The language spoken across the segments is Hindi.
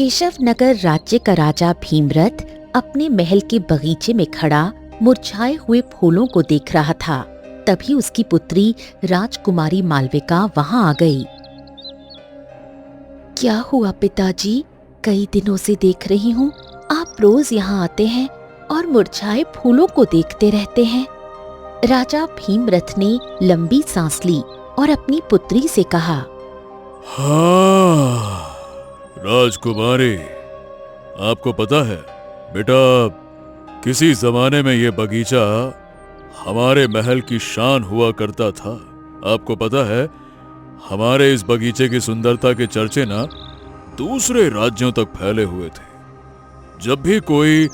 केशव नगर राज्य का राजा भीमरथ अपने महल के बगीचे में खड़ा मुरझाए हुए फूलों को देख रहा था। तभी उसकी पुत्री राजकुमारी मालविका वहां आ गई। क्या हुआ पिताजी? कई दिनों से देख रही हूँ आप रोज यहाँ आते हैं और मुरझाए फूलों को देखते रहते हैं। राजा भीमरथ ने लंबी सांस ली और अपनी पुत्री से कहा, हाँ राजकुमारी, आपको पता है बेटा, किसी जमाने में ये बगीचा हमारे महल की शान हुआ करता था। आपको पता है, हमारे इस बगीचे की सुंदरता के चर्चे ना दूसरे राज्यों तक फैले हुए थे। जब भी कोई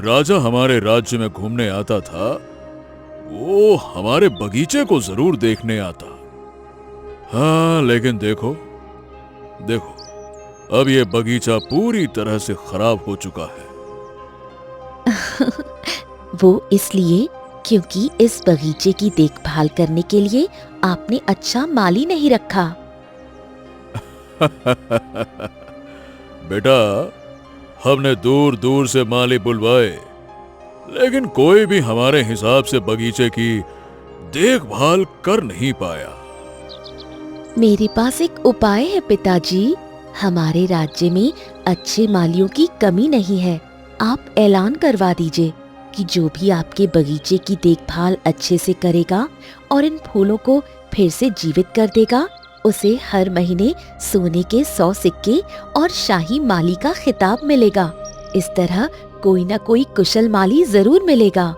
राजा हमारे राज्य में घूमने आता था, वो हमारे बगीचे को जरूर देखने आता। हाँ, लेकिन देखो देखो, अब ये बगीचा पूरी तरह से खराब हो चुका है। वो इसलिए क्योंकि इस बगीचे की देखभाल करने के लिए आपने अच्छा माली नहीं रखा। बेटा, हमने दूर दूर से माली बुलवाए, लेकिन कोई भी हमारे हिसाब से बगीचे की देखभाल कर नहीं पाया। मेरे पास एक उपाय है पिताजी। हमारे राज्य में अच्छे मालियों की कमी नहीं है। आप ऐलान करवा दीजिए कि जो भी आपके बगीचे की देखभाल अच्छे से करेगा और इन फूलों को फिर से जीवित कर देगा, उसे हर महीने सोने के 100 सिक्के और शाही माली का खिताब मिलेगा। इस तरह कोई न कोई कुशल माली जरूर मिलेगा।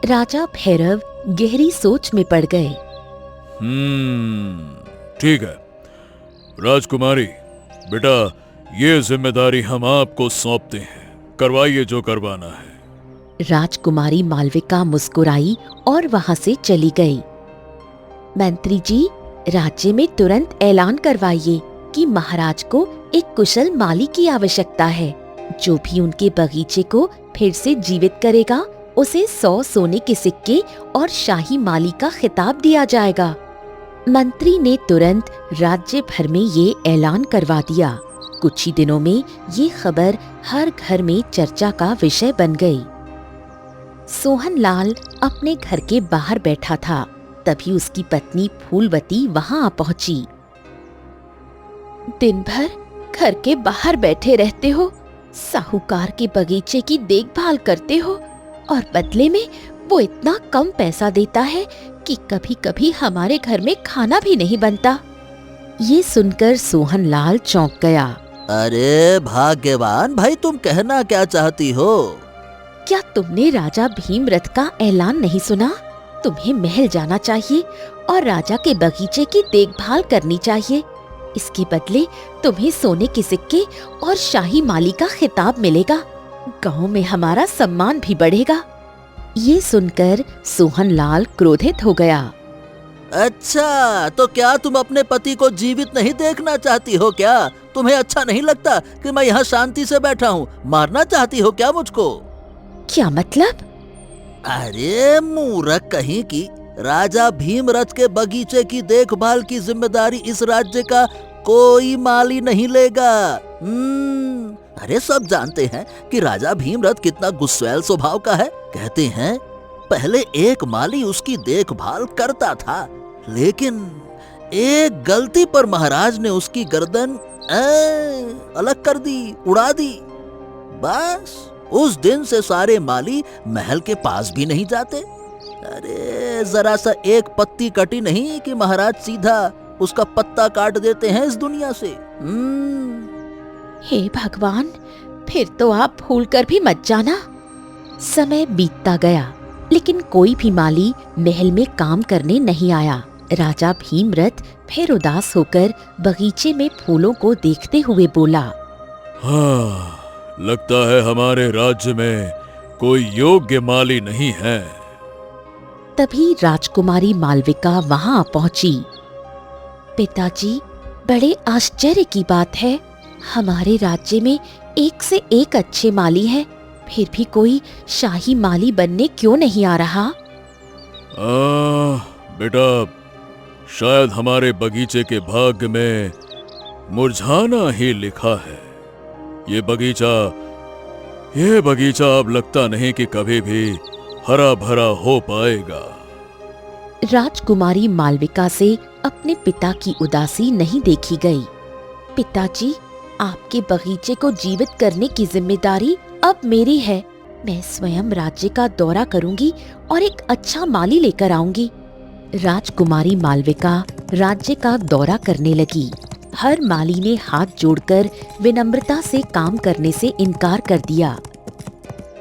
राजा भैरव गहरी सोच में पड़ गए। ठीक है राजकुमारी, बेटा, ये जिम्मेदारी हम आपको सौंपते हैं। करवाइए जो करवाना है। राजकुमारी मालविका मुस्कुराई और वहां से चली गई। मंत्री जी, राज्य में तुरंत ऐलान करवाइए कि महाराज को एक कुशल माली की आवश्यकता है। जो भी उनके बगीचे को फिर से जीवित करेगा, उसे 100 सोने के सिक्के और शाही माली का खिताब दिया जाएगा। मंत्री ने तुरंत राज्य भर में ये ऐलान करवा दिया। कुछ ही दिनों में ये खबर हर घर में चर्चा का विषय बन गई। सोहनलाल अपने घर के बाहर बैठा था। तभी उसकी पत्नी फूलवती वहां आ पहुंची। दिन भर घर के बाहर बैठे रहते हो, साहूकार के बगीचे की देखभाल करते हो और बदले में वो इतना कम पैसा देता है कि कभी कभी हमारे घर में खाना भी नहीं बनता। ये सुनकर सोहनलाल चौंक गया। अरे भाग्यवान भाई, तुम कहना क्या चाहती हो? क्या तुमने राजा भीमरथ का ऐलान नहीं सुना? तुम्हें महल जाना चाहिए और राजा के बगीचे की देखभाल करनी चाहिए। इसके बदले तुम्हें सोने के सिक्के और शाही माली का खिताब मिलेगा। गांव में हमारा सम्मान भी बढ़ेगा। ये सुनकर सोहनलाल क्रोधित हो गया। अच्छा, तो क्या तुम अपने पति को जीवित नहीं देखना चाहती हो क्या? तुम्हें अच्छा नहीं लगता कि मैं यहाँ शांति से बैठा हूँ? मारना चाहती हो क्या मुझको? क्या मतलब? अरे मूर्ख कहीं की, राजा भीमरथ के बगीचे की देखभाल की जिम्मेदारी इस राज्य का कोई माली नहीं लेगा। अरे सब जानते हैं कि राजा भीमरथ कितना गुस्सैल स्वभाव का है। कहते हैं पहले एक माली उसकी देखभाल करता था, लेकिन एक गलती पर महाराज ने उसकी गर्दन अलग कर दी, उड़ा दी। बस उस दिन से सारे माली महल के पास भी नहीं जाते। अरे जरा सा एक पत्ती कटी नहीं कि महाराज सीधा उसका पत्ता काट देते हैं इस दुनिया से। हे भगवान, फिर तो आप भूल कर भी मत जाना। समय बीतता गया, लेकिन कोई भी माली महल में काम करने नहीं आया। राजा भीमरथ फिर उदास होकर बगीचे में फूलों को देखते हुए बोला, हाँ, लगता है हमारे राज्य में कोई योग्य माली नहीं है। तभी राजकुमारी मालविका वहां आ पहुंची। पिताजी, बड़े आश्चर्य की बात है, हमारे राज्य में एक से एक अच्छे माली हैं, फिर भी कोई शाही माली बनने क्यों नहीं आ रहा? बेटा, शायद हमारे बगीचे के भाग्य में मुरझाना ही लिखा है। ये बगीचा अब लगता नहीं कि कभी भी हरा भरा हो पाएगा। राजकुमारी मालविका से अपने पिता की उदासी नहीं देखी गई। पिताजी, आपके बगीचे को जीवित करने की जिम्मेदारी अब मेरी है। मैं स्वयं राज्य का दौरा करूंगी और एक अच्छा माली लेकर आऊंगी। राजकुमारी मालविका राज्य का दौरा करने लगी। हर माली ने हाथ जोड़कर विनम्रता से काम करने से इनकार कर दिया।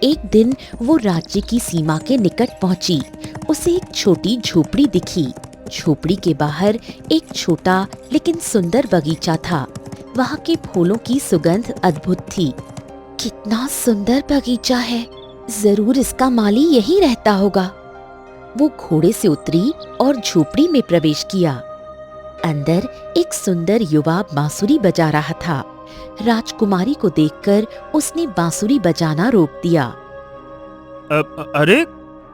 एक दिन वो राज्य की सीमा के निकट पहुंची। उसे एक छोटी झोपड़ी दिखी। झोपड़ी के बाहर एक छोटा लेकिन सुंदर बगीचा था। वहाँ के फूलों की सुगंध अद्भुत थी। कितना सुंदर बगीचा है, जरूर इसका माली यहीं रहता होगा। वो घोड़े से उतरी और झोपड़ी में प्रवेश किया। अंदर एक सुंदर युवा बांसुरी बजा रहा था। राजकुमारी को देखकर उसने बांसुरी बजाना रोक दिया। अरे,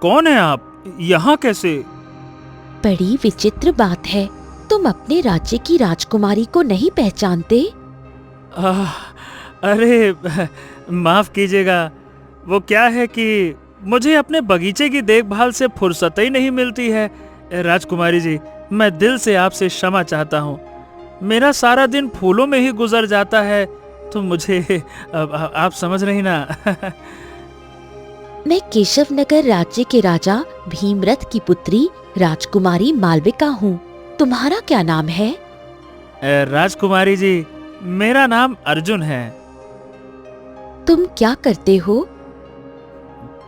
कौन है आप? यहाँ कैसे? बड़ी विचित्र बात है, तुम अपने राज्य की राजकुमारी को नहीं पहचानते? अरे, माफ कीजिएगा। वो क्या है कि मुझे अपने बगीचे की देखभाल से फुर्सत ही नहीं मिलती है। राजकुमारी जी, मैं दिल से आपसे क्षमा चाहता हूँ। मेरा सारा दिन फूलों में ही गुजर जाता है, तो मुझे आप समझ नहीं ना। मैं केशवनगर राज्य के राजा भीमरथ की पुत्री राजकुमारी मालविका हूँ। तुम्हारा क्या नाम है? राजकुमारी जी, मेरा नाम अर्जुन है। तुम क्या करते हो?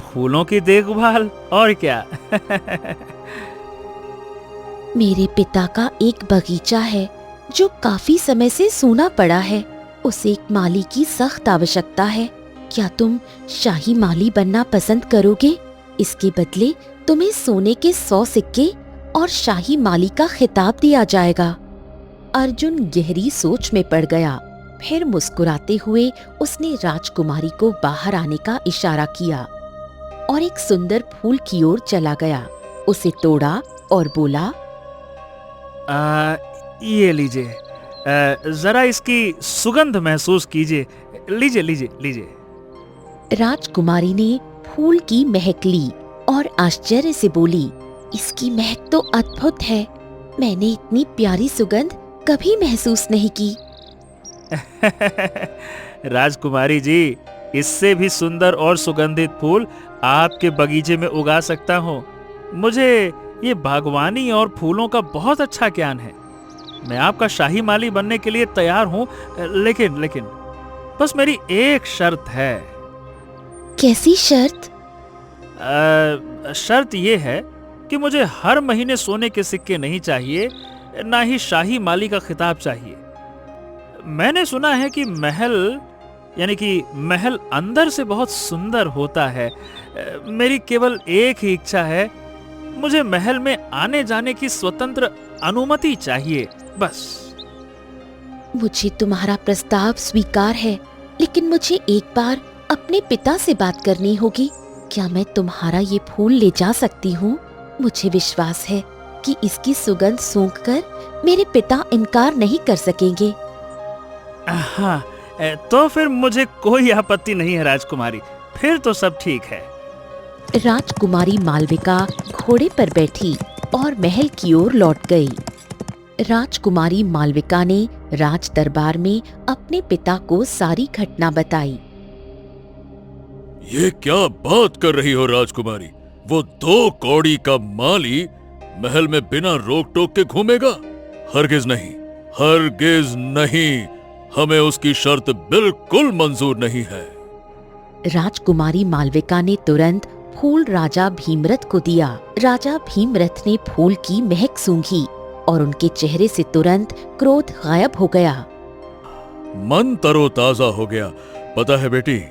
फूलों की देखभाल, और क्या। मेरे पिता का एक बगीचा है जो काफी समय से सूना पड़ा है। उसे एक माली की सख्त आवश्यकता है। क्या तुम शाही माली बनना पसंद करोगे? इसके बदले तुम्हें सोने के 100 सिक्के और शाही माली का खिताब दिया जाएगा। अर्जुन गहरी सोच में पड़ गया। फिर मुस्कुराते हुए उसने राजकुमारी को बाहर आने का इशारा किया और एक सुंदर फूल की ओर चला गया। उसे तोड़ा और बोला, ये लीजिए, जरा इसकी सुगंध महसूस कीजिए। लीजिए लीजिए लीजिए। राजकुमारी ने फूल की महक ली और आश्चर्य से बोली, इसकी महक तो अद्भुत है। मैंने इतनी प्यारी सुगंध कभी महसूस नहीं की। राजकुमारी जी, इससे भी सुंदर और सुगंधित फूल आपके बगीचे में उगा सकता हूँ। मुझे ये बागवानी और फूलों का बहुत अच्छा ज्ञान है। मैं आपका शाही माली बनने के लिए तैयार हूँ, लेकिन बस मेरी एक शर्त है। कैसी शर्त? शर्त ये है कि मुझे हर महीने सोने के सिक्के नहीं चाहिए, ना ही शाही माली का खिताब चाहिए। मैंने सुना है कि महल अंदर से बहुत सुंदर होता है। मेरी केवल एक ही इच्छा है, मुझे महल में आने जाने की स्वतंत्र अनुमति चाहिए, बस। मुझे तुम्हारा प्रस्ताव स्वीकार है, लेकिन मुझे एक बार अपने पिता से बात करनी होगी। क्या मैं तुम्हारा ये फूल ले जा सकती हूँ? मुझे विश्वास है कि इसकी सुगंध सूंघकर मेरे पिता इनकार नहीं कर सकेंगे। हाँ, तो फिर मुझे कोई आपत्ति नहीं है राजकुमारी, फिर तो सब ठीक है। राजकुमारी मालविका घोड़े पर बैठी और महल की ओर लौट गई। राजकुमारी मालविका ने राज दरबार में अपने पिता को सारी घटना बताई। ये क्या बात कर रही हो राजकुमारी? वो 2 कौड़ी का माली महल में बिना रोक टोक के घूमेगा? हरगिज नहीं, हरगिज नहीं। हमें उसकी शर्त बिल्कुल मंजूर नहीं है। राजकुमारी मालविका ने तुरंत फूल राजा भीमरथ को दिया। राजा भीमरथ ने फूल की महक सूंघी और उनके चेहरे से तुरंत क्रोध गायब हो गया। मन तरोताजा हो गया। पता है बेटी,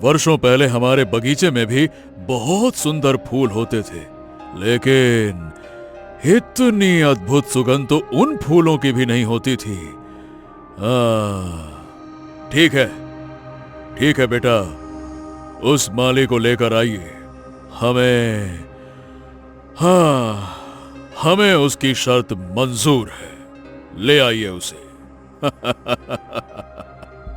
वर्षों पहले हमारे बगीचे में भी बहुत सुंदर फूल होते थे, लेकिन इतनी अद्भुत सुगंध तो उन फूलों की भी नहीं होती थी। ठीक है बेटा, उस माली को लेकर आइए। हमें उसकी शर्त मंजूर है। ले आइए उसे।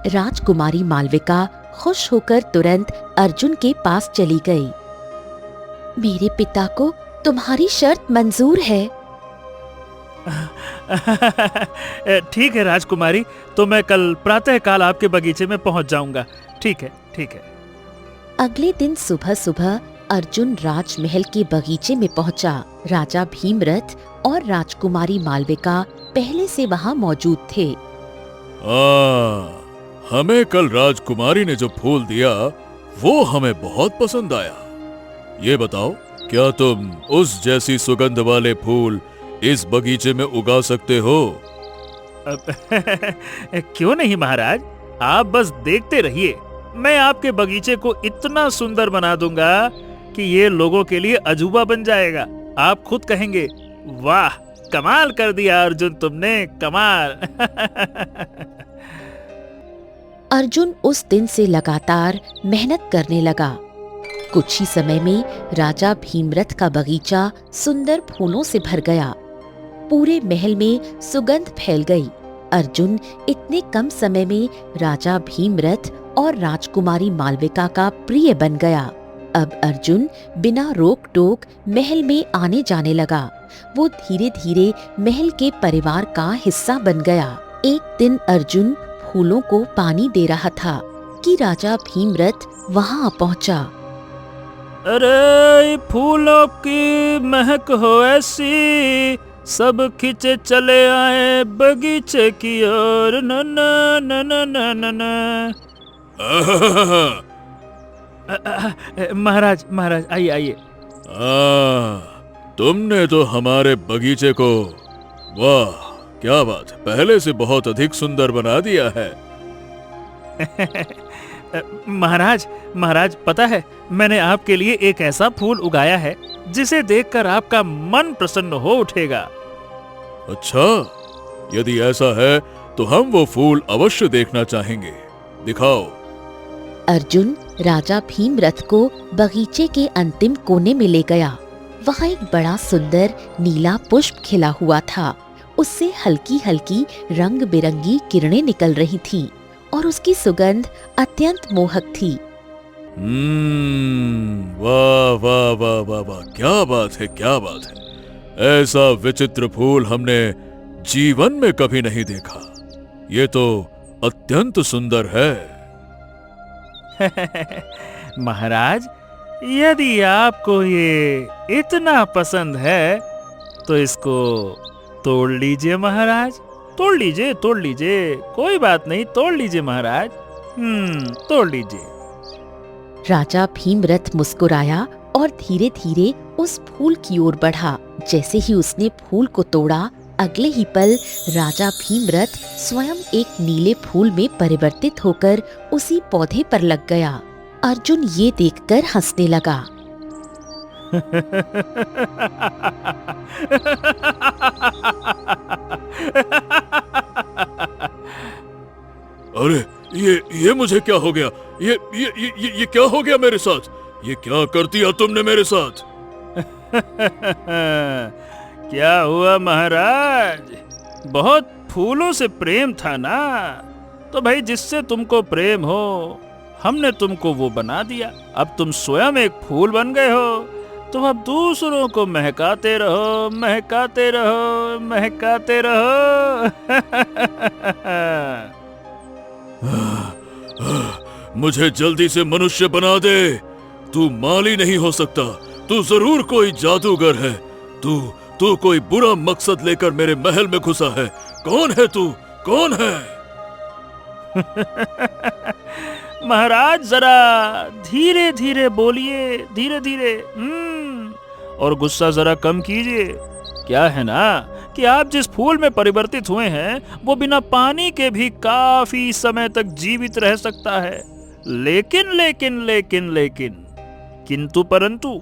राजकुमारी मालविका खुश होकर तुरंत अर्जुन के पास चली गई। मेरे पिता को तुम्हारी शर्त मंजूर है। ठीक है राजकुमारी, तो मैं कल प्रातःकाल आपके बगीचे में पहुंच जाऊंगा। ठीक है, ठीक है। अगले दिन सुबह सुबह अर्जुन राजमहल के बगीचे में पहुंचा। राजा भीमरथ और राजकुमारी मालविका पहले से वहां मौजूद थे। हमें कल राजकुमारी ने जो फूल दिया वो हमें बहुत पसंद आया। ये बताओ, क्या तुम उस जैसी सुगंध वाले फूल इस बगीचे में उगा सकते हो? क्यों नहीं महाराज, आप बस देखते रहिए। मैं आपके बगीचे को इतना सुंदर बना दूंगा कि ये लोगों के लिए अजूबा बन जाएगा। आप खुद कहेंगे, वाह कमाल कर दिया अर्जुन तुमने, कमाल। अर्जुन उस दिन से लगातार मेहनत करने लगा। कुछ ही समय में राजा भीमरथ का बगीचा सुंदर फूलों से भर गया। पूरे महल में सुगंध फैल गई। अर्जुन इतने कम समय में राजा भीमरथ और राजकुमारी मालविका का प्रिय बन गया। अब अर्जुन बिना रोक टोक महल में आने जाने लगा। वो धीरे धीरे महल के परिवार का हिस्सा बन गया। एक दिन अर्जुन फूलों को पानी दे रहा था कि राजा भीमरथ वहां पहुंचा। अरे फूलों की महक हो ऐसी, सब खींचे चले आए बगीचे की ओर। न न न न न न न। महाराज महाराज, आइए आइए। तुमने तो हमारे बगीचे को, वाह क्या बात है, पहले से बहुत अधिक सुंदर बना दिया है। महाराज महाराज, पता है मैंने आपके लिए एक ऐसा फूल उगाया है जिसे देखकर आपका मन प्रसन्न हो उठेगा। अच्छा, यदि ऐसा है तो हम वो फूल अवश्य देखना चाहेंगे। दिखाओ। अर्जुन राजा भीमरथ को बगीचे के अंतिम कोने में ले गया। वहाँ एक बड़ा सुंदर नीला पुष्प खिला हुआ था। उससे हल्की हल्की रंग बिरंगी किरणें निकल रही थीं और उसकी सुगंध अत्यंत मोहक थी। वाह वाह वाह वाह वाह, क्या बात है, क्या बात है। ऐसा विचित्र फूल हमने जीवन में कभी नहीं देखा। ये तो अत्यंत सुंदर है। महाराज, यदि आपको ये इतना पसंद है तो इसको तोड़ लीजिए महाराज। तोड़ लीजिए, तोड़ लीजिए, कोई बात नहीं, तोड़ लीजिए महाराज। तोड़ लीजिए। राजा भीमरथ मुस्कुराया और धीरे धीरे उस फूल की ओर बढ़ा। जैसे ही उसने फूल को तोड़ा, अगले ही पल राजा भीमरथ स्वयं एक नीले फूल में परिवर्तित होकर उसी पौधे पर लग गया। अर्जुन ये देखकर हंसने लगा। अरे ये मुझे क्या हो गया? ये क्या हो गया मेरे साथ? ये क्या कर दिया तुमने मेरे साथ? क्या हुआ महाराज? बहुत फूलों से प्रेम था ना, तो भाई जिससे तुमको प्रेम हो हमने तुमको वो बना दिया। अब तुम स्वयं एक फूल बन गए हो। तुम अब दूसरों को महकाते रहो, महकाते रहो, महकाते रहो। मुझे जल्दी से मनुष्य बना दे। तू माली नहीं हो सकता। तू जरूर कोई जादूगर है। तू कोई बुरा मकसद लेकर मेरे महल में घुसा है। कौन है तू? कौन है? महाराज जरा धीरे धीरे बोलिए, धीरे धीरे। और गुस्सा जरा कम कीजिए। क्या है ना कि आप जिस फूल में परिवर्तित हुए हैं वो बिना पानी के भी काफी समय तक जीवित रह सकता है। लेकिन लेकिन लेकिन लेकिन किंतु परंतु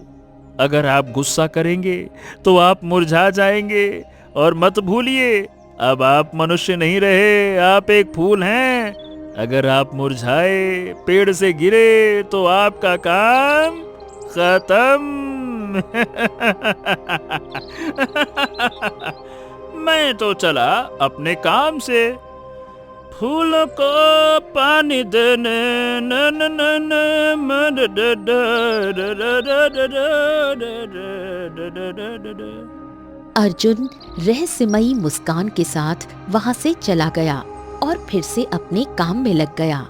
अगर आप गुस्सा करेंगे तो आप मुरझा जाएंगे। और मत भूलिए, अब आप मनुष्य नहीं रहे, आप एक फूल हैं। अगर आप मुरझाए, पेड़ से गिरे तो आपका काम खत्म। मैं तो चला अपने काम से। फूलों को पानी देने न न न न मन ड ड ड ड ड ड ड ड ड। अर्जुन रहस्यमयी मुस्कान के साथ वहां से चला गया और फिर से अपने काम में लग गया।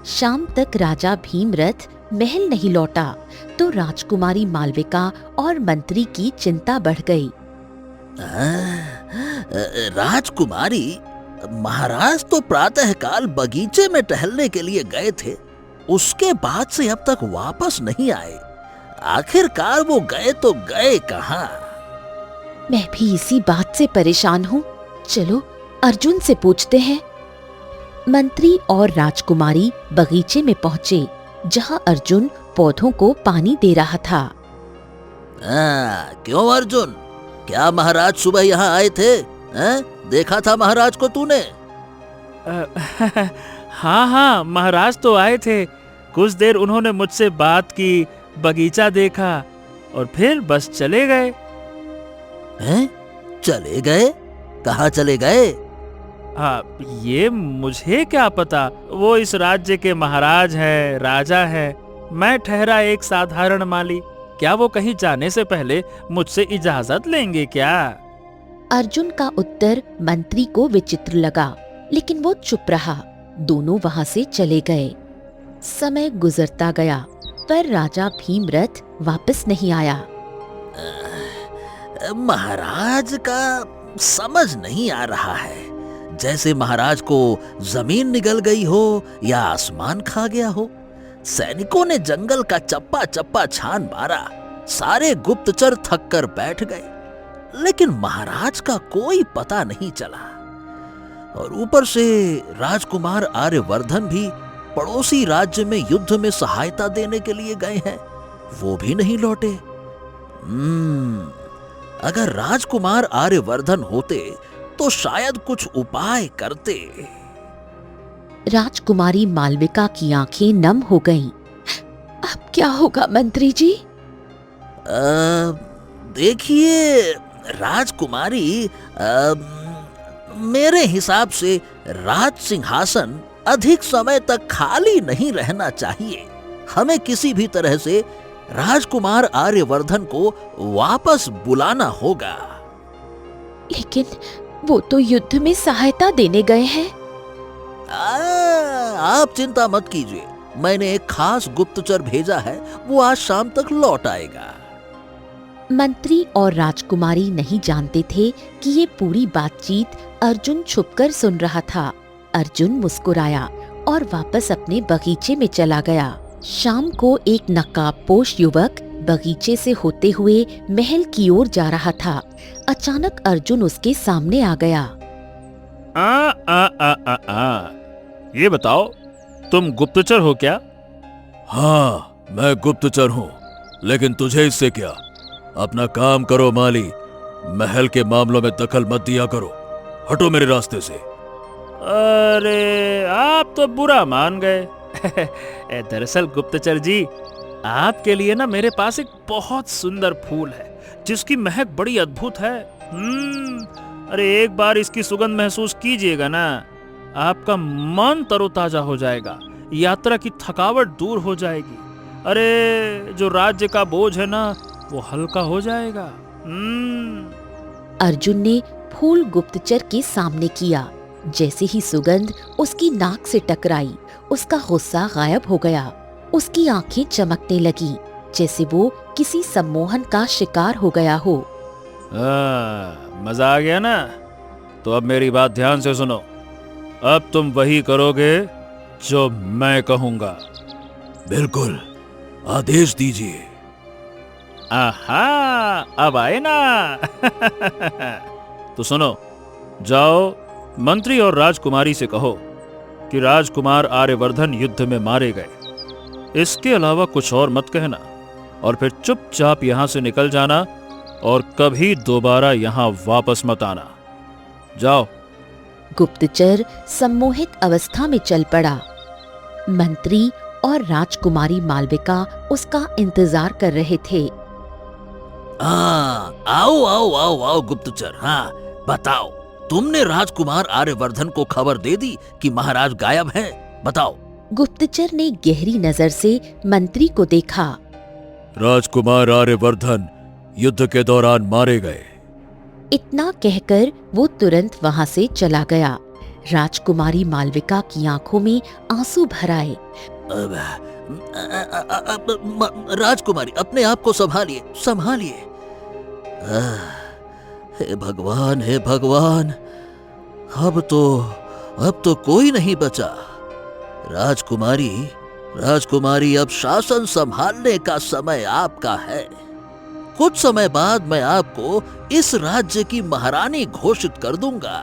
शाम तक राजा भीमरथ महल नहीं लौटा तो राजकुमारी मालविका और मंत्री की चिंता बढ़ गई। राजकुमारी, महाराज तो प्रातःकाल बगीचे में टहलने के लिए गए थे, उसके बाद से अब तक वापस नहीं आए। आखिरकार वो गए तो गए कहाँ? मैं भी इसी बात से परेशान हूँ। चलो अर्जुन से पूछते हैं। मंत्री और राजकुमारी बगीचे में पहुंचे जहाँ अर्जुन पौधों को पानी दे रहा था। क्यों अर्जुन, क्या महाराज सुबह यहाँ आए थे? देखा था महाराज को तूने? हाँ हाँ, महाराज तो आए थे। कुछ देर उन्होंने मुझसे बात की, बगीचा देखा और फिर बस चले गए। चले गए? कहाँ चले गए? ये मुझे क्या पता। वो इस राज्य के महाराज है, राजा है। मैं ठहरा एक साधारण माली। क्या वो कहीं जाने से पहले मुझसे इजाजत लेंगे क्या? अर्जुन का उत्तर मंत्री को विचित्र लगा, लेकिन वो चुप रहा। दोनों वहां से चले गए। समय गुजरता गया पर राजा भीमरथ वापस नहीं आया। महाराज का समझ नहीं आ रहा है। जैसे महाराज को जमीन निगल गई हो या आसमान खा गया हो। सैनिकों ने जंगल का चप्पा चप्पा छान मारा, सारे गुप्तचर थक कर बैठ गए, लेकिन महाराज का कोई पता नहीं चला। और ऊपर से राजकुमार आर्यवर्धन भी पड़ोसी राज्य में युद्ध में सहायता देने के लिए गए हैं, वो भी नहीं लौटे। अगर राजकुमार आर्यवर्धन होते तो शायद कुछ उपाय करते। राजकुमारी मालविका की आंखें नम हो गईं। अब क्या होगा मंत्री जी? देखिए राजकुमारी, मेरे हिसाब से राज सिंहासन अधिक समय तक खाली नहीं रहना चाहिए। हमें किसी भी तरह से राजकुमार आर्यवर्धन को वापस बुलाना होगा। लेकिन वो तो युद्ध में सहायता देने गए हैं। आप चिंता मत कीजिए, मैंने एक खास गुप्तचर भेजा है, वो आज शाम तक लौट आएगा। मंत्री और राजकुमारी नहीं जानते थे कि ये पूरी बातचीत अर्जुन छुपकर सुन रहा था। अर्जुन मुस्कुराया और वापस अपने बगीचे में चला गया। शाम को एक नकाबपोश युवक बगीचे से होते हुए महल की ओर जा रहा था। अचानक अर्जुन उसके सामने आ गया। ये बताओ, तुम गुप्तचर हो क्या? हाँ, मैं गुप्तचर हूँ, लेकिन तुझे इससे क्या? अपना काम करो माली, महल के मामलों में दखल मत दिया करो। हटो मेरे रास्ते से। अरे आप तो बुरा मान गए। दरअसल गुप्तचर जी, आपके लिए ना मेरे पास एक बहुत सुंदर फूल है जिसकी महक बड़ी अद्भुत है। अरे एक बार इसकी सुगंध महसूस कीजिएगा ना, आपका मन तरोताजा हो जाएगा, यात्रा की थकावट दूर हो जाएगी। अरे जो राज्य का बोझ है ना, वो हल्का हो जाएगा। अर्जुन ने फूल गुप्तचर के सामने किया। जैसे ही सुगंध उसकी नाक से टकराई, उसका गुस्सा गायब हो गया। उसकी आंखें चमकने लगी, जैसे वो किसी सम्मोहन का शिकार हो गया हो। मजा आ गया ना? तो अब मेरी बात ध्यान से सुनो। अब तुम वही करोगे जो मैं कहूंगा। बिल्कुल, आदेश दीजिए। आहा, अब आए ना। तो सुनो, जाओ मंत्री और राजकुमारी से कहो कि राजकुमार आर्यवर्धन युद्ध में मारे गए। इसके अलावा कुछ और मत कहना, और फिर चुपचाप यहां से निकल जाना और कभी दोबारा यहां वापस मत आना। जाओ। गुप्तचर सम्मोहित अवस्था में चल पड़ा। मंत्री और राजकुमारी मालविका उसका इंतजार कर रहे थे। आओ आओ आओ आओ गुप्तचर, हाँ बताओ, तुमने राजकुमार आर्यवर्धन को खबर दे दी कि महाराज गायब हैं? बताओ। गुप्तचर ने गहरी नजर से मंत्री को देखा। राजकुमार आर्यवर्धन युद्ध के दौरान मारे गए। इतना कहकर वो तुरंत वहां से चला गया। राजकुमारी मालविका की आंखों में आंसू भर आए। राजकुमारी, अपने आप को संभालिए, संभालिए। हे भगवान, हे भगवान, अब तो कोई नहीं बचा। राजकुमारी, राजकुमारी, अब शासन संभालने का समय आपका है। कुछ समय बाद मैं आपको इस राज्य की महारानी घोषित कर दूंगा।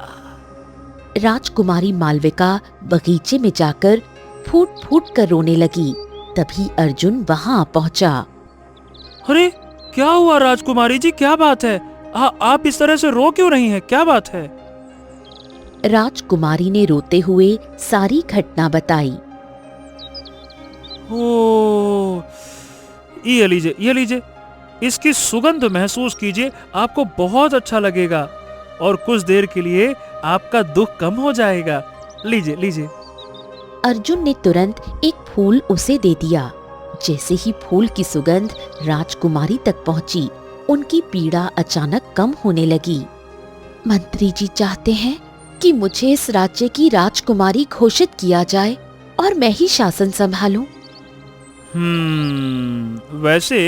राजकुमारी मालविका बगीचे में जाकर फूट फूट कर रोने लगी। तभी अर्जुन वहां पहुंचा। अरे क्या हुआ राजकुमारी जी, क्या बात है? आप इस तरह से रो क्यों रही हैं? क्या बात है? राजकुमारी ने रोते हुए सारी घटना बताई। ओ, ये लीजिए, ये लीजिए, इसकी सुगंध महसूस कीजिए, आपको बहुत अच्छा लगेगा और कुछ देर के लिए आपका दुख कम हो जाएगा। लीजिए, लीजिए। अर्जुन ने तुरंत एक फूल उसे दे दिया। जैसे ही फूल की सुगंध राजकुमारी तक पहुंची, उनकी पीड़ा अचानक कम होने लगी। मंत्री जी चाहते हैं कि मुझे इस राज्य की राजकुमारी घोषित किया जाए और मैं ही शासन संभालूं। वैसे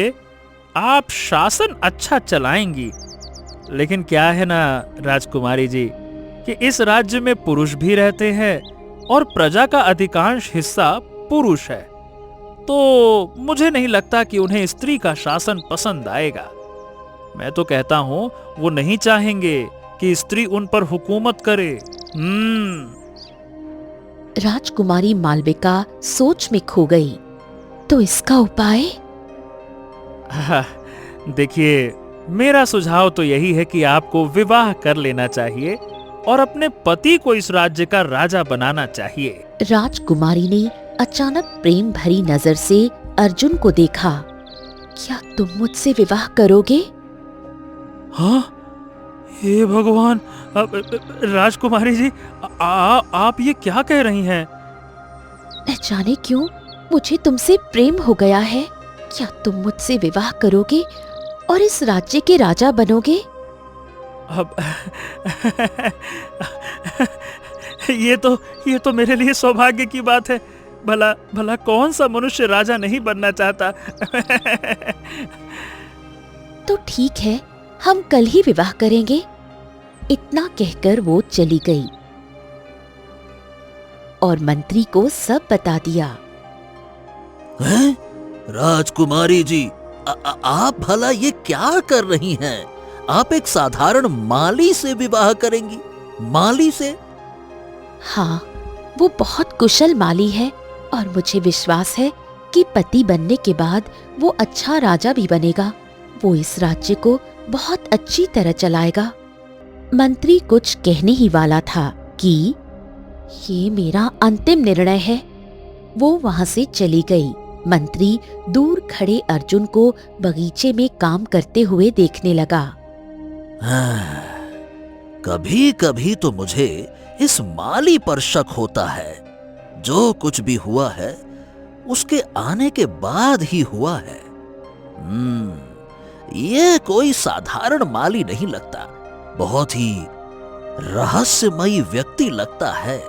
आप शासन अच्छा चलाएंगी, लेकिन क्या है ना राजकुमारी जी कि इस राज्य में पुरुष भी रहते हैं और प्रजा का अधिकांश हिस्सा पुरुष है, तो मुझे नहीं लगता कि उन्हें स्त्री का शासन पसंद आएगा। मैं तो कहता हूँ वो नहीं चाहेंगे कि स्त्री उन पर हुकूमत करे। राजकुमारी मालविका सोच में खो गई। तो इसका उपाय? देखिए, मेरा सुझाव तो यही है कि आपको विवाह कर लेना चाहिए और अपने पति को इस राज्य का राजा बनाना चाहिए। राजकुमारी ने अचानक प्रेम भरी नजर से अर्जुन को देखा। क्या तुम मुझसे विवाह करोगे? हाँ, हे भगवान, राजकुमारी जी, आप ये क्या कह रही हैं? न जाने क्यों मुझे तुमसे प्रेम हो गया है। क्या तुम मुझसे विवाह करोगे और इस राज्य के राजा बनोगे? अब ये तो मेरे लिए सौभाग्य की बात है। भला भला कौन सा मनुष्य राजा नहीं बनना चाहता? तो ठीक है, हम कल ही विवाह करेंगे। इतना कहकर वो चली गई और मंत्री को सब बता दिया। हैं? राजकुमारी जी, आप भला ये क्या कर रही हैं? आप एक साधारण माली से विवाह करेंगी? माली से? हाँ, वो बहुत कुशल माली है और मुझे विश्वास है कि पति बनने के बाद वो अच्छा राजा भी बनेगा। वो इस राज्य को बहुत अच्छी तरह चलाएगा। मंत्री कुछ कहने ही वाला था कि ये मेरा अंतिम निर्णय है। वो वहां से चली गई। मंत्री दूर खड़े अर्जुन को बगीचे में काम करते हुए देखने लगा। कभी कभी तो मुझे इस माली पर शक होता है। जो कुछ भी हुआ है उसके आने के बाद ही हुआ है। ये कोई साधारण माली नहीं लगता, बहुत ही रहस्यमयी व्यक्ति लगता है।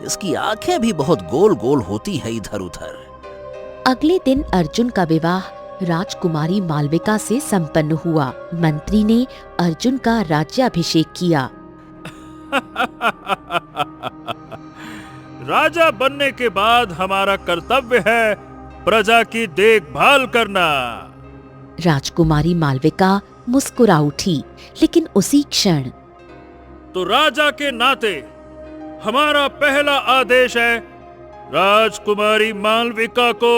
इसकी आंखें भी बहुत गोल गोल होती है इधर उधर। अगले दिन अर्जुन का विवाह राजकुमारी मालविका से संपन्न हुआ। मंत्री ने अर्जुन का राज्याभिषेक किया। राजा बनने के बाद हमारा कर्तव्य है प्रजा की देखभाल करना। राजकुमारी मालविका मुस्कुरा उठी, लेकिन उसी क्षण तो राजा के नाते हमारा पहला आदेश है, राजकुमारी मालविका को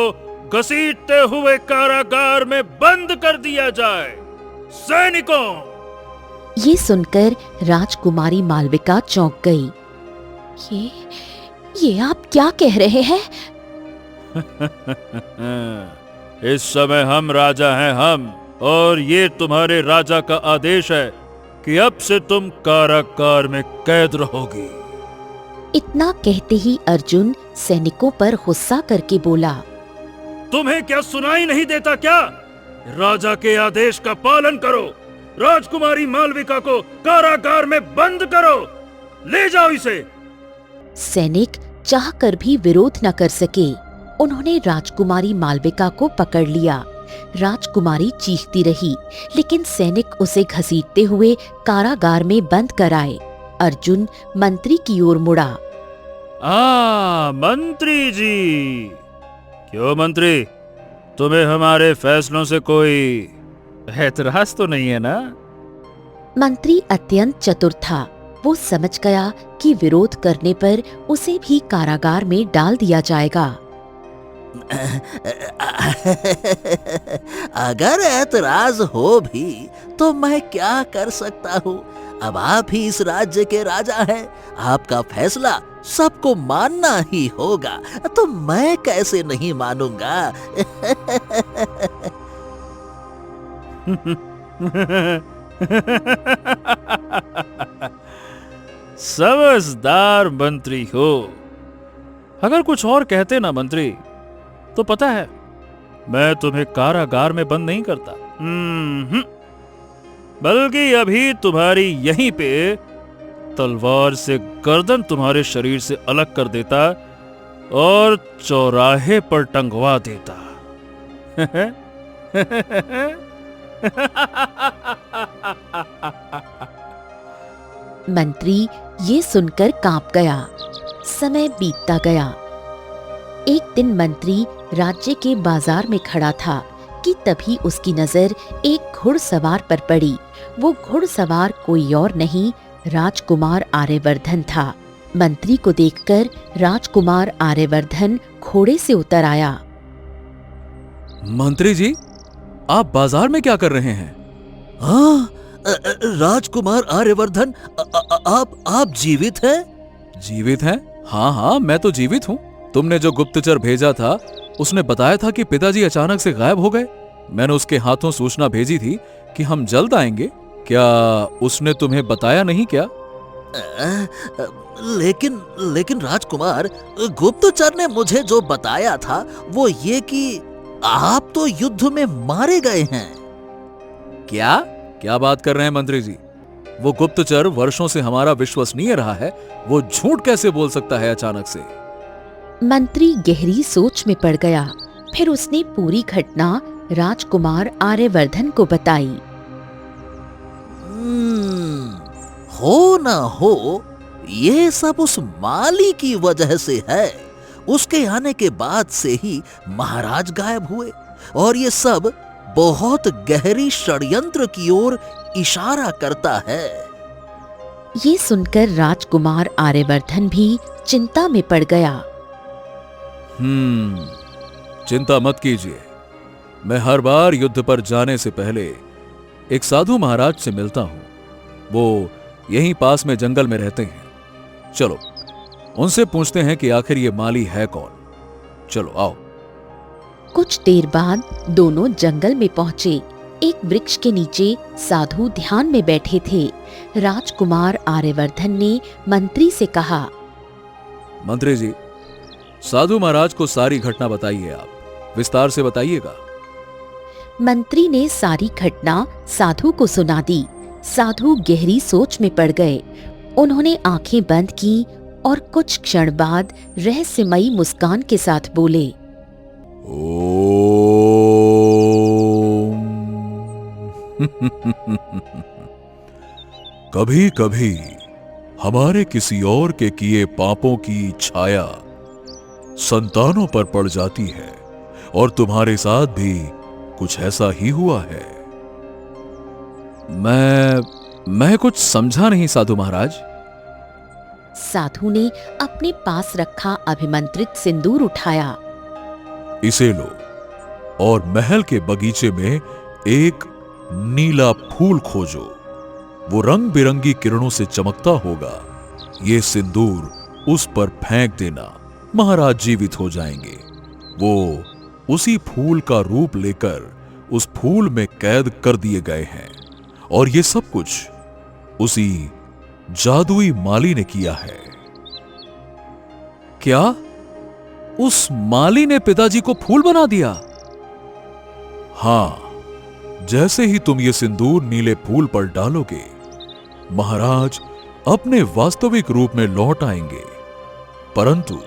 घसीटते हुए कारागार में बंद कर दिया जाए। सैनिकों! ये सुनकर राजकुमारी मालविका चौंक गई। ये आप क्या कह रहे हैं? इस समय हम राजा हैं, हम, और ये तुम्हारे राजा का आदेश है। कि अब से तुम कारागार में कैद रहोगी। इतना कहते ही अर्जुन सैनिकों पर गुस्सा करके बोला, तुम्हें क्या सुनाई नहीं देता क्या? राजा के आदेश का पालन करो। राजकुमारी मालविका को कारागार में बंद करो। ले जाओ इसे। सैनिक चाहकर भी विरोध न कर सके। उन्होंने राजकुमारी मालविका को पकड़ लिया। राजकुमारी चीखती रही, लेकिन सैनिक उसे घसीटते हुए कारागार में बंद कराए। अर्जुन मंत्री की ओर मुड़ा। मंत्री जी। क्यों मंत्री, तुम्हें हमारे फैसलों से कोई ऐतराज तो नहीं है ना? मंत्री अत्यंत चतुर था। वो समझ गया कि विरोध करने पर उसे भी कारागार में डाल दिया जाएगा। अगर ऐतराज हो भी तो मैं क्या कर सकता हूँ? अब आप ही इस राज्य के राजा हैं। आपका फैसला सबको मानना ही होगा, तो मैं कैसे नहीं मानूंगा? समझदार मंत्री हो। अगर कुछ और कहते ना मंत्री, तो पता है मैं तुम्हें कारागार में बंद नहीं करता, बल्कि अभी तुम्हारी यहीं पे तलवार से गर्दन तुम्हारे शरीर से अलग कर देता और चौराहे पर टंगवा देता। मंत्री ये सुनकर कांप गया। समय बीतता गया। एक दिन मंत्री राज्य के बाजार में खड़ा था कि तभी उसकी नजर एक घुड़सवार पर पड़ी। वो घुड़सवार कोई और नहीं, राजकुमार आर्यवर्धन था। मंत्री को देखकर राजकुमार आर्यवर्धन घोड़े से उतर आया। मंत्री जी, आप बाजार में क्या कर रहे हैं? हाँ, राजकुमार आर्यवर्धन, आप जीवित हैं? जीवित हैं? हाँ हाँ, मैं तो जीवित हूँ। तुमने जो गुप्तचर भेजा था, उसने बताया था कि पिताजी अचानक से गायब हो गए। मैंने उसके हाथों सूचना भेजी थी कि हम जल्द आएंगे। क्या उसने तुम्हें बताया नहीं क्या? लेकिन राजकुमार, गुप्तचर ने मुझे जो बताया था वो ये कि आप तो युद्ध में मारे गए हैं। क्या क्या बात कर रहे हैं मंत्री जी? वो गुप्तचर वर्षों से हमारा विश्वसनीय रहा है, वो झूठ कैसे बोल सकता है अचानक से? मंत्री गहरी सोच में पड़ गया। फिर उसने पूरी घटना राजकुमार आर्यवर्धन को बताई। हो ना हो, ये सब उस माली की वजह से है। उसके आने के बाद से ही महाराज गायब हुए, और ये सब बहुत गहरी षड्यंत्र की ओर इशारा करता है। ये सुनकर राजकुमार आर्यवर्धन भी चिंता में पड़ गया। चिंता मत कीजिए। मैं हर बार युद्ध पर जाने से पहले एक साधु महाराज से मिलता हूं। वो यहीं पास में जंगल में रहते हैं। चलो उनसे पूछते हैं कि आखिर ये माली है कौन। चलो आओ। कुछ देर बाद दोनों जंगल में पहुंचे। एक वृक्ष के नीचे साधु ध्यान में बैठे थे। राजकुमार आर्यवर्धन ने मंत्री से कहा, मंत्री जी, साधु महाराज को सारी घटना बताइए। आप विस्तार से बताइएगा। मंत्री ने सारी घटना साधु को सुना दी। साधु गहरी सोच में पड़ गए। उन्होंने आंखें बंद की और कुछ क्षण बाद रहस्यमयी मुस्कान के साथ बोले, कभी कभी हमारे किसी और के किए पापों की छाया संतानों पर पड़ जाती है, और तुम्हारे साथ भी कुछ ऐसा ही हुआ है। मैं कुछ समझा नहीं साधु महाराज। साधु ने अपने पास रखा अभिमंत्रित सिंदूर उठाया। इसे लो और महल के बगीचे में एक नीला फूल खोजो। वो रंग बिरंगी किरणों से चमकता होगा। ये सिंदूर उस पर फेंक देना, महाराज जीवित हो जाएंगे। वो उसी फूल का रूप लेकर उस फूल में कैद कर दिए गए हैं, और ये सब कुछ उसी जादुई माली ने किया है। क्या उस माली ने पिताजी को फूल बना दिया? हां, जैसे ही तुम ये सिंदूर नीले फूल पर डालोगे, महाराज अपने वास्तविक रूप में लौट आएंगे। परंतु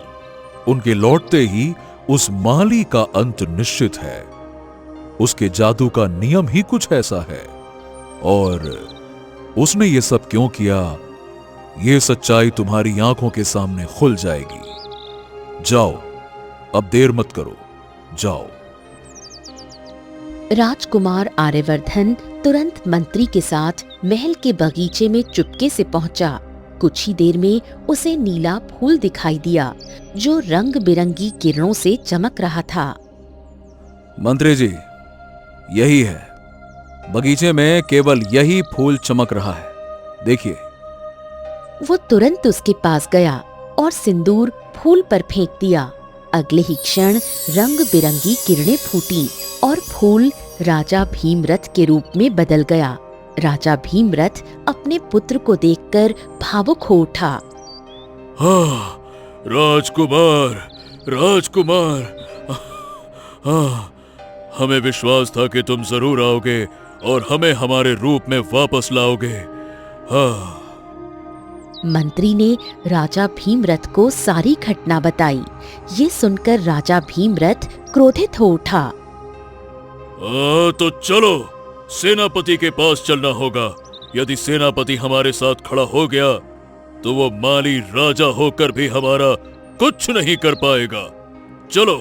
उनके लौटते ही उस माली का अंत निश्चित है। उसके जादू का नियम ही कुछ ऐसा है। और उसने ये सब क्यों किया, ये सच्चाई तुम्हारी आंखों के सामने खुल जाएगी। जाओ, अब देर मत करो, जाओ। राजकुमार आर्यवर्धन तुरंत मंत्री के साथ महल के बगीचे में चुपके से पहुंचा। कुछ ही देर में उसे नीला फूल दिखाई दिया जो रंग बिरंगी किरणों से चमक रहा था। मंत्री जी, यही है, बगीचे में केवल यही फूल चमक रहा है, देखिए। वो तुरंत उसके पास गया और सिंदूर फूल पर फेंक दिया। अगले ही क्षण रंग बिरंगी किरणें फूटी और फूल राजा भीमरथ के रूप में बदल गया। राजा भीमरथ अपने पुत्र को देखकर भावुक हो उठा। हाँ, राजकुमार, राजकुमार, हाँ, हमें विश्वास था कि तुम जरूर आओगे और हमें हमारे रूप में वापस लाओगे। हाँ। मंत्री ने राजा भीमरथ को सारी घटना बताई। ये सुनकर राजा भीमरथ क्रोधित हो उठा। तो चलो, सेनापति के पास चलना होगा। यदि सेनापति हमारे साथ खड़ा हो गया तो वो माली राजा होकर भी हमारा कुछ नहीं कर पाएगा। चलो।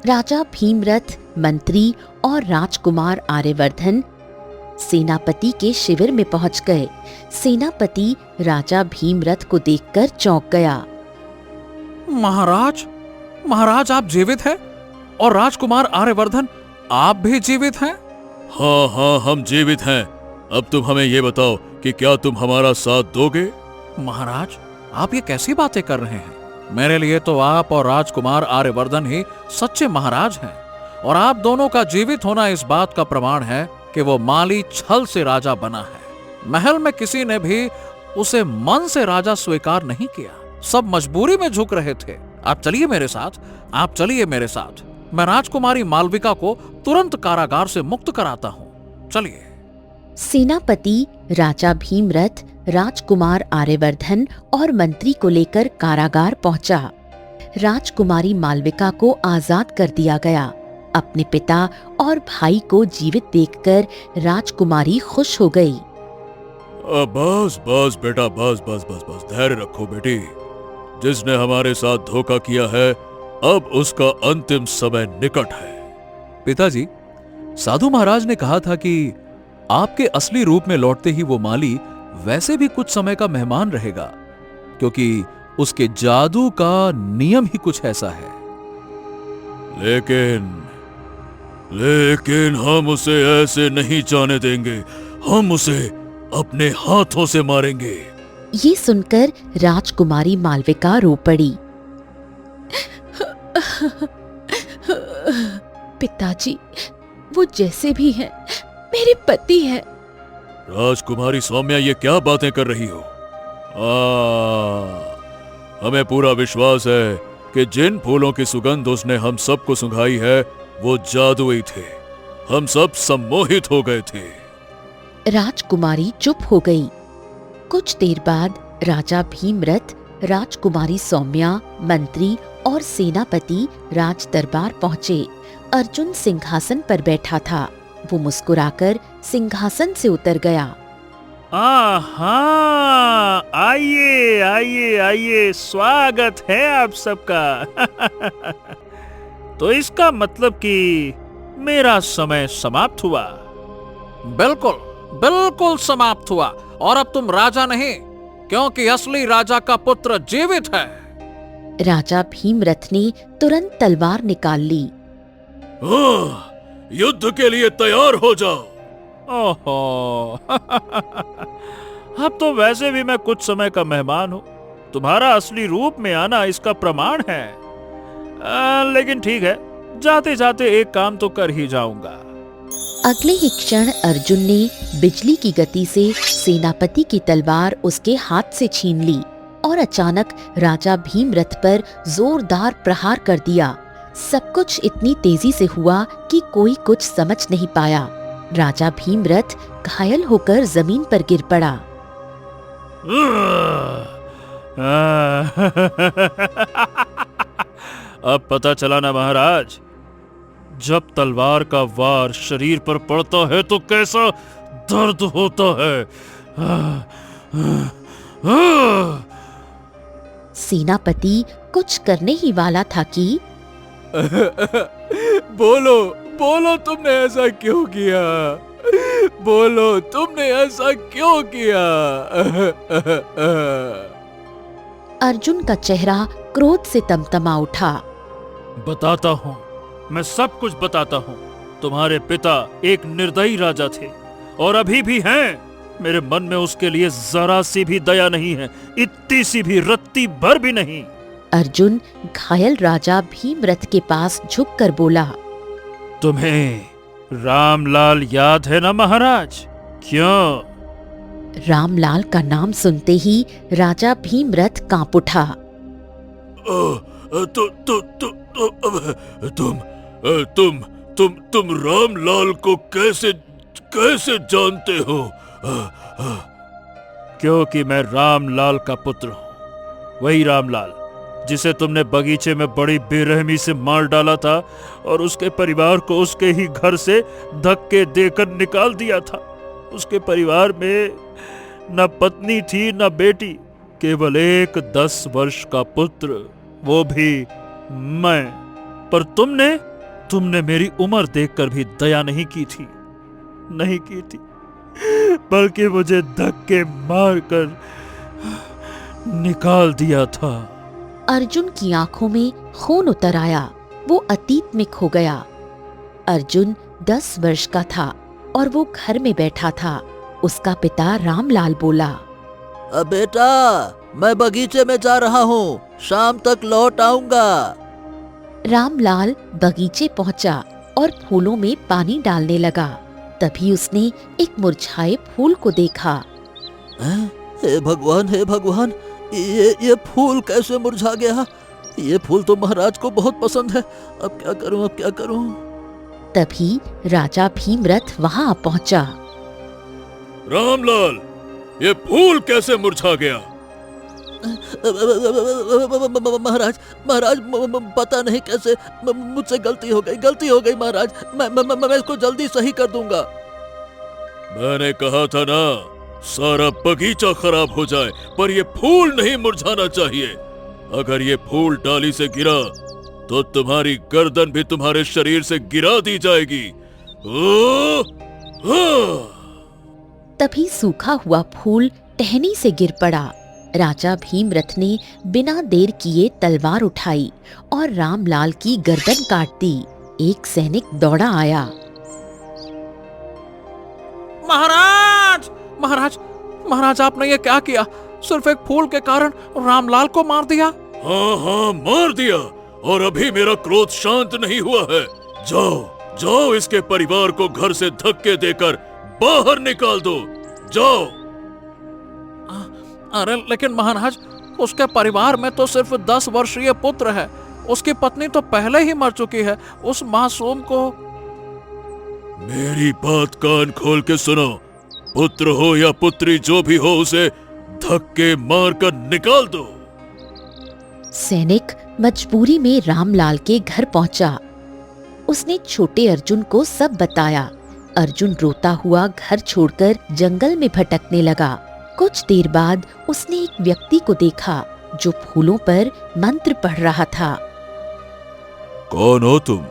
राजा भीमरथ, मंत्री और राजकुमार आर्यवर्धन सेनापति के शिविर में पहुंच गए। सेनापति राजा भीमरथ को देखकर चौंक गया। महाराज, महाराज आप जीवित हैं? और राजकुमार आर्यवर्धन आप भी जीवित हैं? हाँ हाँ, हम जीवित हैं। अब तुम हमें ये बताओ कि क्या तुम हमारा साथ दोगे? महाराज, आप ये कैसी बातें कर रहे हैं? मेरे लिए तो आप और राजकुमार आर्यवर्धन ही सच्चे महाराज हैं। और आप दोनों का जीवित होना इस बात का प्रमाण है कि वो माली छल से राजा बना है। महल में किसी ने भी उसे मन से राजा स्वीकार नहीं किया। सब मजबूरी में झुक रहे थे। आप चलिए मेरे साथ, आप चलिए मेरे साथ। मैं राजकुमारी मालविका को तुरंत कारागार से मुक्त कराता हूँ। चलिए। सेनापति राजा भीमरथ राजकुमार आर्यवर्धन और मंत्री को लेकर कारागार पहुंचा। राजकुमारी मालविका को आजाद कर दिया गया। अपने पिता और भाई को जीवित देखकर राजकुमारी खुश हो गई। बस बस बेटा, बस बस बस बस, धैर्य रखो बेटी। जिसने हमारे साथ धोखा किया है, अब उसका अंतिम समय निकट है। पिताजी, साधु महाराज ने कहा था कि आपके असली रूप में लौटते ही वो माली वैसे भी कुछ समय का मेहमान रहेगा, क्योंकि उसके जादू का नियम ही कुछ ऐसा है। लेकिन हम उसे ऐसे नहीं जाने देंगे। हम उसे अपने हाथों से मारेंगे। ये सुनकर राजकुमारी मालविका रो पड़ी। पिताजी, वो जैसे भी हैं, मेरे पति हैं। राजकुमारी सौम्या, ये क्या बातें कर रही हो? हमें पूरा विश्वास है कि जिन फूलों की सुगंध उसने हम सबको सुंघाई है, वो जादुई थे। हम सब सम्मोहित हो गए थे। राजकुमारी चुप हो गई। कुछ देर बाद राजा भीमरथ, राजकुमारी सौम्या, मंत्री और सेनापति राज दरबार पहुंचे। अर्जुन सिंहासन पर बैठा था। वो मुस्कुराकर सिंहासन से उतर गया। हाँ, आइए आइए आइए, स्वागत है आप सबका। तो इसका मतलब कि मेरा समय समाप्त हुआ। बिल्कुल बिल्कुल समाप्त हुआ। और अब तुम राजा नहीं, क्योंकि असली राजा का पुत्र जीवित है। राजा भीमरथ ने तुरंत तलवार निकाल ली। युद्ध के लिए तैयार हो जाओ। ओहो, अब तो वैसे भी मैं कुछ समय का मेहमान हूँ। तुम्हारा असली रूप में आना इसका प्रमाण है। लेकिन ठीक है, जाते जाते एक काम तो कर ही जाऊंगा। अगले ही क्षण अर्जुन ने बिजली की गति से सेनापति की तलवार उसके हाथ से छीन ली और अचानक राजा भीमरथ पर जोरदार प्रहार कर दिया। सब कुछ इतनी तेजी से हुआ कि कोई कुछ समझ नहीं पाया। राजा भीमरथ घायल होकर जमीन पर गिर पड़ा। अब पता चला ना महाराज, जब तलवार का वार शरीर पर पड़ता है तो कैसा दर्द होता है। सेनापति कुछ करने ही वाला था कि बोलो बोलो, तुमने ऐसा क्यों किया? बोलो, तुमने ऐसा क्यों किया? अर्जुन का चेहरा क्रोध से तमतमा उठा। बताता हूँ, मैं सब कुछ बताता हूँ। तुम्हारे पिता एक निर्दयी राजा थे और अभी भी हैं। मेरे मन में उसके लिए जरा सी भी दया नहीं है, इतनी सी भी रत्ती भर भी नहीं। अर्जुन घायल राजा भीमरथ के पास झुककर बोला, तुम्हें रामलाल याद है ना महाराज? क्यों? रामलाल का नाम सुनते ही राजा भीमरथ कांप उठा। तुम रामलाल को कैसे जानते हो? क्योंकि मैं रामलाल का पुत्र हूँ, वही रामलाल जिसे तुमने बगीचे में बड़ी बेरहमी से मार डाला था और उसके परिवार को उसके ही घर से धक्के देकर निकाल दिया था। उसके परिवार में न पत्नी थी न बेटी, केवल एक 10 वर्ष का पुत्र, वो भी मैं। पर तुमने मेरी उम्र देखकर भी दया नहीं की थी, बल्कि मुझे धक्के मारकर निकाल दिया था। अर्जुन की आंखों में खून उतर आया। वो अतीत में खो गया। अर्जुन 10 वर्ष का था और वो घर में बैठा था। उसका पिता रामलाल बोला, बेटा, मैं बगीचे में जा रहा हूँ, शाम तक लौट आऊंगा। रामलाल बगीचे पहुंचा और फूलों में पानी डालने लगा। तभी उसने एक मुरझाए फूल को देखा। हे भगवान, ये फूल कैसे मुरझा गया? ये फूल तो महाराज को बहुत पसंद है। अब क्या करूं? तभी राजा भीमरथ वहां पहुंचा। रामलाल, ये फूल कैसे मुरझा गया? महाराज, पता नहीं कैसे, मुझसे गलती हो गई महाराज। मैं इसको जल्दी सही कर दूंगा। मैंने कहा था ना, सारा बगीचा खराब हो जाए पर ये फूल नहीं मुरझाना चाहिए। अगर ये फूल डाली से गिरा तो तुम्हारी गर्दन भी तुम्हारे शरीर से गिरा दी जाएगी। तभी सूखा हुआ फूल टहनी से गिर पड़ा। राजा भीमरथ ने बिना देर किए तलवार उठाई और रामलाल की गर्दन काट दी। एक सैनिक दौड़ा आया। महाराज, आपने ये क्या किया? सिर्फ एक फूल के कारण रामलाल को मार दिया? हाँ, मार दिया। और अभी मेरा क्रोध शांत नहीं हुआ है। जाओ इसके परिवार को घर से धक्के देकर बाहर निकाल दो। जाओ। अरे लेकिन महाराज, उसके परिवार में तो सिर्फ 10 वर्षीय पुत्र है। उसकी पत्नी तो पहले ही मर चुकी है। उस मासूम को। मेरी बात कान खोल के सुनो। पुत्र हो या पुत्री, जो भी हो, उसे धक्के मारकर निकाल दो। सैनिक मजबूरी में रामलाल के घर पहुंचा। उसने छोटे अर्जुन को सब बताया। अर्जुन रोता हुआ घर छोड़कर जंगल में भटकने लगा। कुछ देर बाद उसने एक व्यक्ति को देखा जो फूलों पर मंत्र पढ़ रहा था। कौन हो तुम?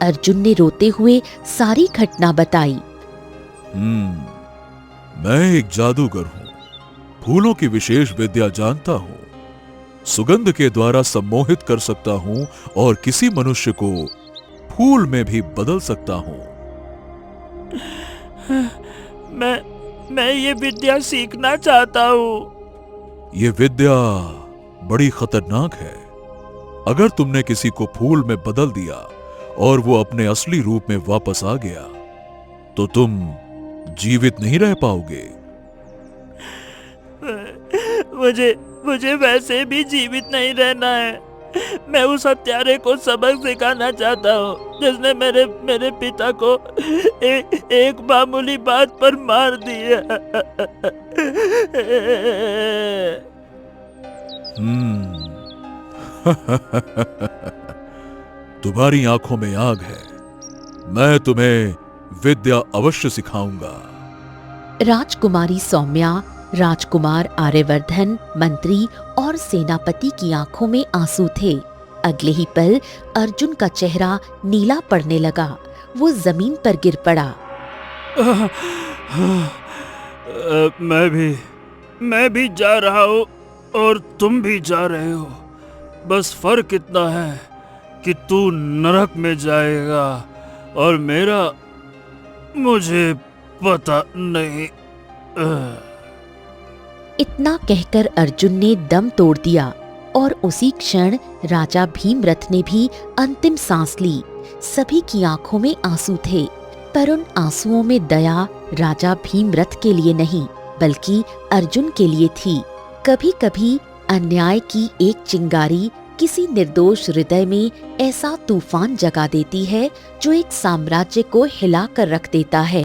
अर्जुन ने रोते हुए सारी घटना बताई। मैं एक जादूगर हूँ। फूलों की विशेष विद्या जानता हूँ। सुगंध के द्वारा सम्मोहित कर सकता हूँ और किसी मनुष्य को फूल में भी बदल सकता हूँ। मैं ये विद्या सीखना चाहता हूँ। ये विद्या बड़ी खतरनाक है। अगर तुमने किसी को फूल में बदल दिया और वो अपने असली रूप में वापस आ गया तो तुम जीवित नहीं रह पाओगे। मुझे वैसे भी जीवित नहीं रहना है। मैं उस हत्यारे को सबक सिखाना चाहता हूँ जिसने मेरे पिता को एक मामूली बात पर मार दिया। तुम्हारी आंखों में आग है। मैं तुम्हें विद्या अवश्य सिखाऊंगा। राजकुमारी सौम्या, राजकुमार आर्यवर्धन, मंत्री और सेनापति की आंखों में आंसू थे। अगले ही पल अर्जुन का चेहरा नीला पड़ने लगा। वो जमीन पर गिर पड़ा। मैं भी जा रहा हूँ और तुम भी जा रहे हो। बस फर्क इतना है कि तू नरक में जाएगा और मेरा मुझे पता नहीं। इतना कहकर अर्जुन ने दम तोड़ दिया और उसी क्षण राजा भीमरथ ने भी अंतिम सांस ली। सभी की आंखों में आंसू थे, पर उन आंसुओं में दया राजा भीमरथ के लिए नहीं बल्कि अर्जुन के लिए थी। कभी कभी अन्याय की एक चिंगारी किसी निर्दोष हृदय में ऐसा तूफान जगा देती है जो एक साम्राज्य को हिला कर रख देता है।